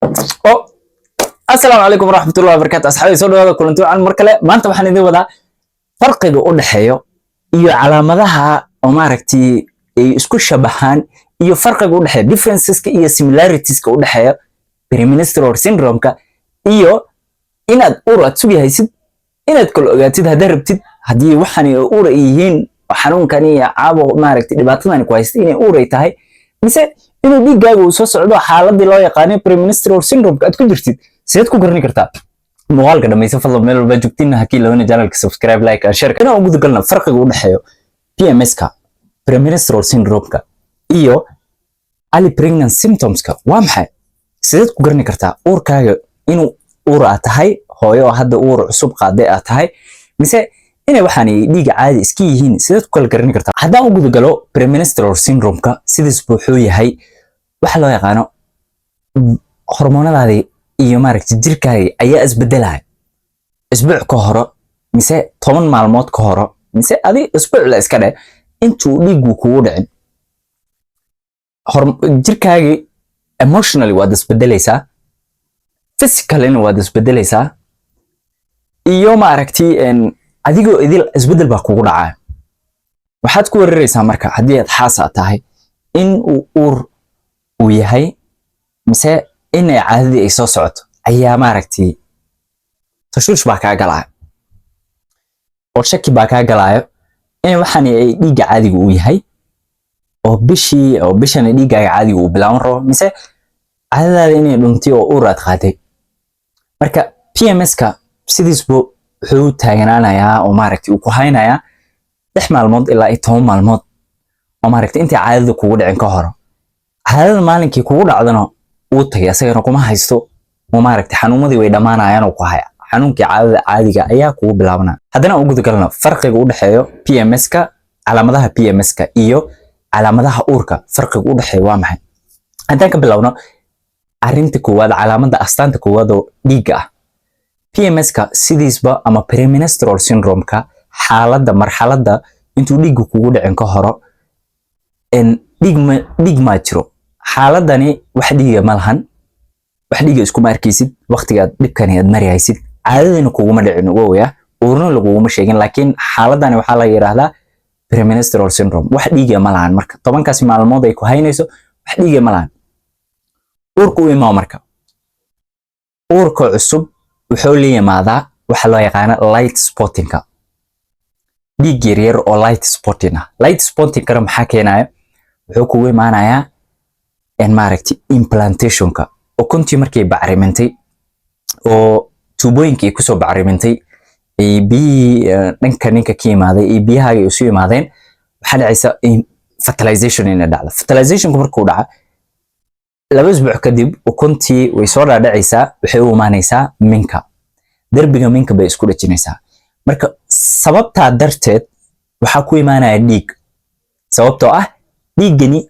Oh, assalaamu calaykum waraxmatullahi wabarakaatu asxaabi soo dhawaada kulanti wacan mar kale maanta waxaan idin wadaa farqiga u dhaxeeyo iyo calaamadaha oo maaragtay ay isku shabaxaan iyo farqiga u dhaxeeyo differenceska iyo similaritiesska u dhaxeeyo premenstrual syndrome-ka iyo inaad uur aad sugaysid inaad kala ogaatid haddaad rabtid haddii waxani uur ay yihiin xanuunkan iyo caabo maaragtay dhibaatadan ku haystay inay uur ay tahay mise inuu dhiiggaaga uu soo socdo xaaladii loo yaqaanay premenstrual syndrome-ka aad ku jirtid sideed ku garani kartaa muuqaalka dhamaysan fadlan meel walba joogtiin hakii labana channelka subscribe like and share kana ugu galna farqiga u dhaxeeyo PMS-ka premenstrual syndrome-ka iyo early pregnancy symptoms-ka waa maxay sideed ku garani kartaa uurkaaga inuu uur aad tahay hooyo hadda uur cusub qaaday aad tahay mise inay waxaan dhiig caadi iska yihiin sideed ku kala garani kartaa haddaan ugu galo premenstrual syndrome-ka sidaas wuxuu yahay waxa loo yaqaano hormoonadaadii iyo maaragtay jirkaaga ayaa isbedelaya isbuuc ka hor mise 10 maalmood ka hor mise adi isbuuc la iska dheh intuu dhiigu kugu dhicin jirkaaga emotionally waad isbedelaysaa physically waad isbedelaysaa iyo maaragtay adigoo idil isbedel baa kugu dhacaya waxaad ku weeraraysaa marka haddii aad xaas tahay in uu uur uu yahay mise in ay caadadii ay soo socoto ayaa maaragtay tashuush baa kaa galaya oo shaki baa kaa galaya in waxaan ay dhiigga caadiga uu yahay oo bishan dhiiggaaga caadiga uu bilaaban rabo mise caadadaada inay dhuntay oo uur aad qaaday marka PMS-ka sidiisbu wuxuu taaganaanayaa oo maaragtay uu ku haynayaa 6 maalmood ilaa 10 maalmood oo maaragtay intii caadada kugu dhicin ka hor caadada maalinkii kugu dhacdana uu tagay asagana kuma haysto oo maaragtay xanuumadii way dhamaanayaan oo ku haya xanuunkii caadada caadiga ayaa kugu bilaabana haddana ugu galna farqiga u dhaxeeyo PMS-ka calaamadaha PMS-ka iyo calaamadaha uurka farqiga u dhaxeeyo waa maxay haddaan ka bilowno arinta koowaad calaamada astaanta koowaad oo dhiigga ah PMS-ka sidiisba ama premenstrual syndrome-ka marxaladda intuu dhiiggu kugu dhicin ka hor dhiig ma jiro xaaladani wax dhiiga ma lahan wax dhiiga isku ma arkaysid waqtiga dhibkani aad maraysid caadadina kuguma dhicin ooya uurna laguma sheegin laakiin xaaladani waxa la yiraahdaa premenstrual syndrome wax dhiiga ma lahan marka 10kaas maalmood ay ku haynayso wax dhiiga ma lahan uurku ima marka uurka cusub wuxuu leeyahay waxa loo yaqaan light spotting-ka dhiig yar oo light spotting-ka maxaa keenaya wuxuu kugu imaanayaa in maaragtay implantation-ka oo kuntii markay bacrimantay oo tuubooyinkii ku soo bacrimantay ay dhanka ninka ka imaaday ay biyahaaga isu imaadeen waxa dhacaysa fertilization in dhacdo fertilization-ku markuu dhaco 2 usbuuc kadib kuntii way soo dhaadhacaysaa waxay u imaanaysaa minka darbiga minka bay isku dhajinaysaa marka sababta darteed waxa ku imaanaya dhiig sababtoo ah dhiigani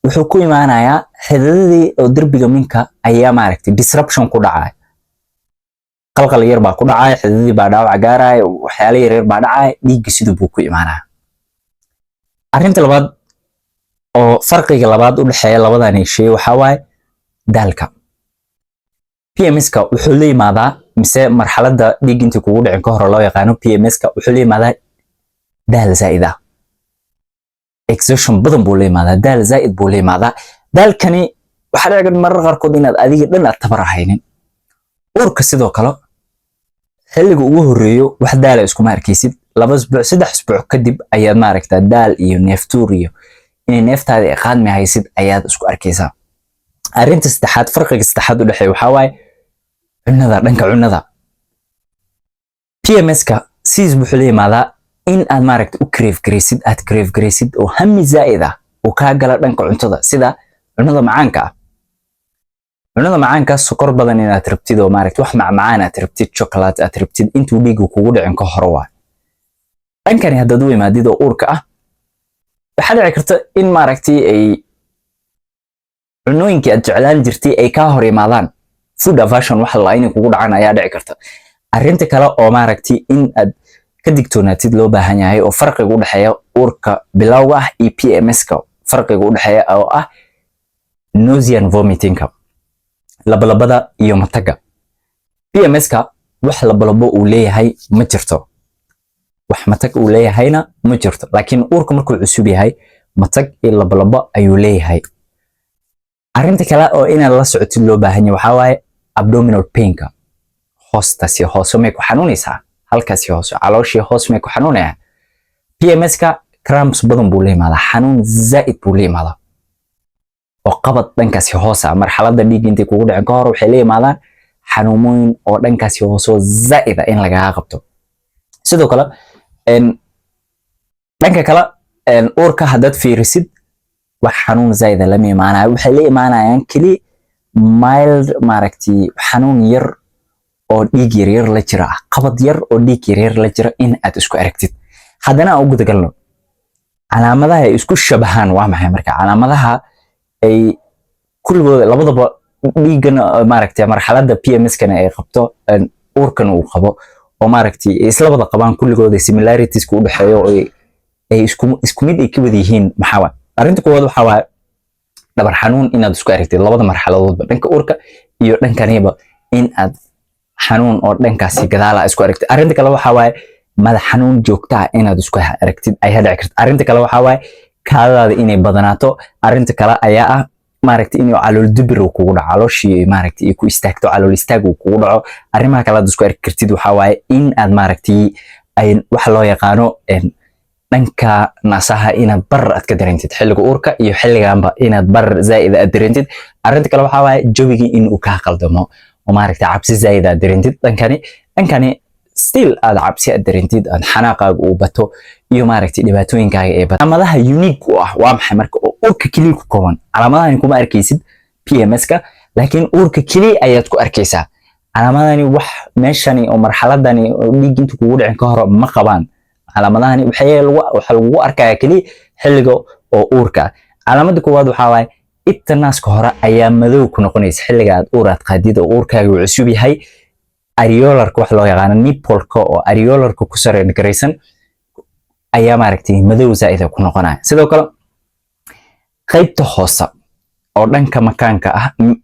wuxuu ku imaanayaa xididadii oo darbiga minka ayaa maaragtay disruption ku dhacay qalqal yar baa ku dhacay xididadii baa dhaawac gaaray waxyaalo yar baa dhacay dhiig sidoo buu ku imaanaa arinta labaad oo farqiga labaad u dhaxeeya labadan shay waxa waaye daalka PMS-ka wuxuu leeyahay mise marxaladda dhiig intii kugu dhicin ka hor loo yaqaan PMS-ka wuxuu leeyahay daal zaa'id ah exertion badan buu leeyahay daal zaa'id buu leeyahay daalkani waxa dhici karta marar qaarkood inaad adiga dhan aad tabar haynin uurka sidoo kale xilliga ugu horeeyo wax daal isku ma arkaysid 2 usbuuc 3 usbuuc kadib ayaad maaragtaa daal iyo neeftuur iyo inay neeftaada ay qaadmi haysid ayaad isku arkaysaa arinta saddexaad farqiga saddexaad u dhaxeeyo waxa waaye dhanka cunnada PMS-ka siis wuxuu leeyahay in aad maaragtay u crave garaysid oo hami zaa'id ah oo ka gala dhanka cuntada sida cunnada macaanka sokor badan inaad rabtid oo maaragtay wax macmacaan aad rabtid chocolate aad rabtid intuu dhiigu kugu dhicin ka hor waa dhankani haddaad u imaadid oo uurka ah waxa dhici karta in maaragtay ay cunooyinkii aad jeclaan jirtay ay ka hor imaadaan food aversion wax la inay kugu dhacaan ayaa dhici karta arinta kale oo maaragtay in aad ka digtoonaatid loo baahan yahay oo farqiga u dhaxeeya uurka bilowga ah iyo PMS-ka farqiga u dhaxeeya oo ah nausea and vomiting-ka labalabada iyo mataga. PMS-ka wax labalabo uu leeyahay ma jirto, wax matag uu leeyahayna ma jirto, laakiin uurka markuu cusub yahay matag iyo labalabo ayuu leeyahay. Arrinta kale oo inaad la socotid loo baahan yahay waxaa waaye abdominal pain-ka. Hoostaasi hoose may ku xanuunaysaa, halkaasi hoose calooshii hoos may ku xanuunaysaa. PMS-ka cramps badan buu leeyahay, xanuun zaid buu leeyahay oo qabad dhankaasi hoose ah. Marxaladda dhiig intay kugu dhicin ka hor waxay leeyimaadaan xanuumooyin oo dhankaasi hoose oo zaid ah in laga qabto. sidoo kale dhanka kale uurka haddaad fiirisid wax xanuun zaid ah lama imaanayo, waxay la imaanayaan keli mild maaragtay xanuun yar oo dhiig yar la jira, qabad yar oo dhiig yar la jira in aad isku aragtid. haddana aan u guda galno calaamadaha ay isku shabahaan waa maxay marka? calaamadaha ay kulligooda labadaba dhiigan maaragtay marxaladda PMS-kana ay qabto uurkan uu qabo oo maaragtay isla wada qabaan kulligooda similarities ku dhaxeeyo oo ay isku mid ay ka wada yihiin. maxaa waa arrinta koowaad? waxaa waa dhabar xanuun inaad isku aragtid labada marxaladoodba, dhanka uurka iyo dhankaniba in aad xanuun oo dhankaasi gadaala isku aragtid. arrinta kale waxaa waaye madax xanuun joogto ah inaad isku aragtid ayaa dhici karta. arrinta kale waxaa waaye kaadadaada inay badanaato. arrinta kale ayaa ah maaragtay inuu calool dibir uu kugu dhaco, calooshii maaragtay ay ku istaagto, calool istaag uu kugu dhaco. arrimaha kale aad isku arki kartid waxaa waaye in aad maaragtay ay wax loo yaqaano dhanka naasaha inaad bar aad ka dareentid xilliga uurka iyo xilliganba inaad bar zaid aad dareentid. arrinta kale waxaa waaye jawigii inuu kaa qaldamo oo maaragtay cabsi zaid aad dareentid. dhankani still aad cabsi aad dareentid, aad xanaaqaaga uu bato iyo maaragtay dhibaatooyinkaaga ee bato. calaamadaha unique u ah waa maxay marka oo uurka kaliya ku kooban? calaamadahani kuma arkaysid PMS-ka, laakiin uurka kaliya ayaad ku arkaysaa. calaamadahani wax meeshani oo marxaladani dhiig inta kugu dhicin ka hor ma qabaan. calaamadahani waxa lagu arkayaa kaliya xilliga oo uurka. calaamada koowaad waxaa waaye ibta naaska hore ayaa madow ku noqonaysa xilliga aad uur aad qaadid oo uurkaaga uu cusub yahay. areolarka wax loo yaqaan nipple-ka oo areolarka ku sarreyn garaysan ayaa maaragtay madow zaid ku noqonaya. sidoo kale qaybta hoose oo dhanka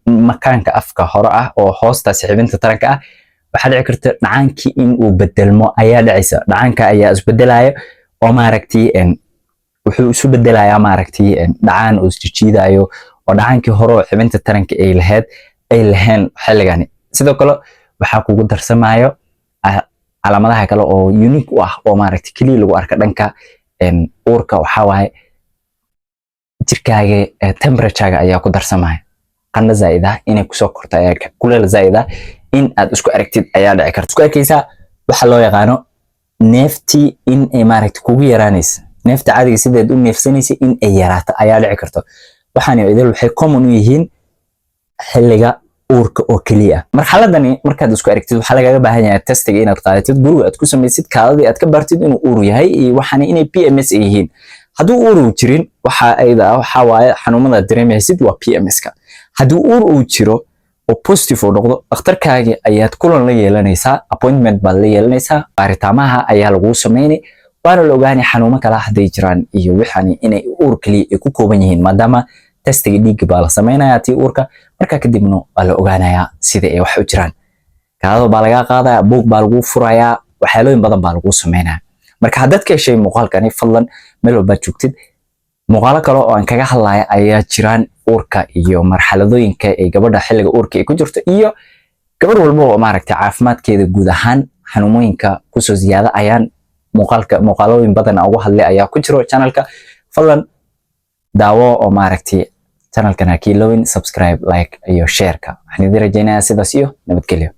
makaanka afka hore ah oo hoostaasi xibinta taranka ah waxaa dhici karta dhacaankii in uu bedelmo ayaa dhacaysa. dhacaanka ayaa isbedelaya oo maaragtay wuxuu isu bedelayaa maaragtay dhacaan oo isjiidayo oo dhacaankii hore oo xibinta taranka ay lahayn xilligani. sidoo kale waxaa kugu darsamayo calaamadaha kale oo unique u ah oo maaragtay kaliya lagu arka dhanka uurka. waxaa waaye jirkaaga temperature-ga ayaa ku darsamaya, qandho zaid ah inay kusoo korto, kuleel zaid ah in aad isku aragtid ayaa dhici karta. isku arkaysaa waxa loo yaqaano neeftii in ay maaragtay kugu yaraanaysa, neefta caadiga sideed u neefsanaysa in ay yaraato ayaa dhici karta. waxaan idil waxay common u yihiin xilliga uurka oo kaliya. marxaladani markaad isku aragtid waxaa lagaga baahan yahay testiga inaad qaadatid, guriga aad ku samaysid, kaadadii aad ka baartid inuu uur yahay iyo waxaan inay PMS ay yihiin. hadduu uur uu jirin waxaa waaye xanuumada dareemaysid waa PMS-ka. hadduu uur uu jiro oo positive uu noqdo, dhakhtarkaaga ayaad kulan la yeelanaysaa, appointment baad la yeelanaysaa, baaritaamaha ayaa laguu sameynay, waana la ogaanay xanuumo kale hadday jiraan iyo wixani inay uur kaliya ay ku kooban yihiin, maadaama testiga dhiigga baa la sameynayaa tii uurka. markaa kadibna waa la ogaanayaa sida ay wax u jiraan. kaadada baa lagaa qaadayaa, buug baa laguu furayaa, waxyaalooyin badan baa laguu sameynayaa. marka haddaad ka heshay muuqaalkani fadlan meel walbaad joogtid muuqaalo kale oo aan kaga hadlaya ayaa jiraan uurka iyo marxaladooyinka ay gabadha xilliga uurka ay ku jirto iyo gabadh walba oo maaragtay caafimaadkeeda guud ahaan xanuumooyinka kusoo ziyaada ayaan muuqaalooyin badan ugu hadlay ayaa ku jiro channelka. fadlan daawo oo maaragtay channelkan ha kiilowin, subscribe, like iyo share-ka. waxaan idin rajaynayaa sidaas iyo nabadgelyo.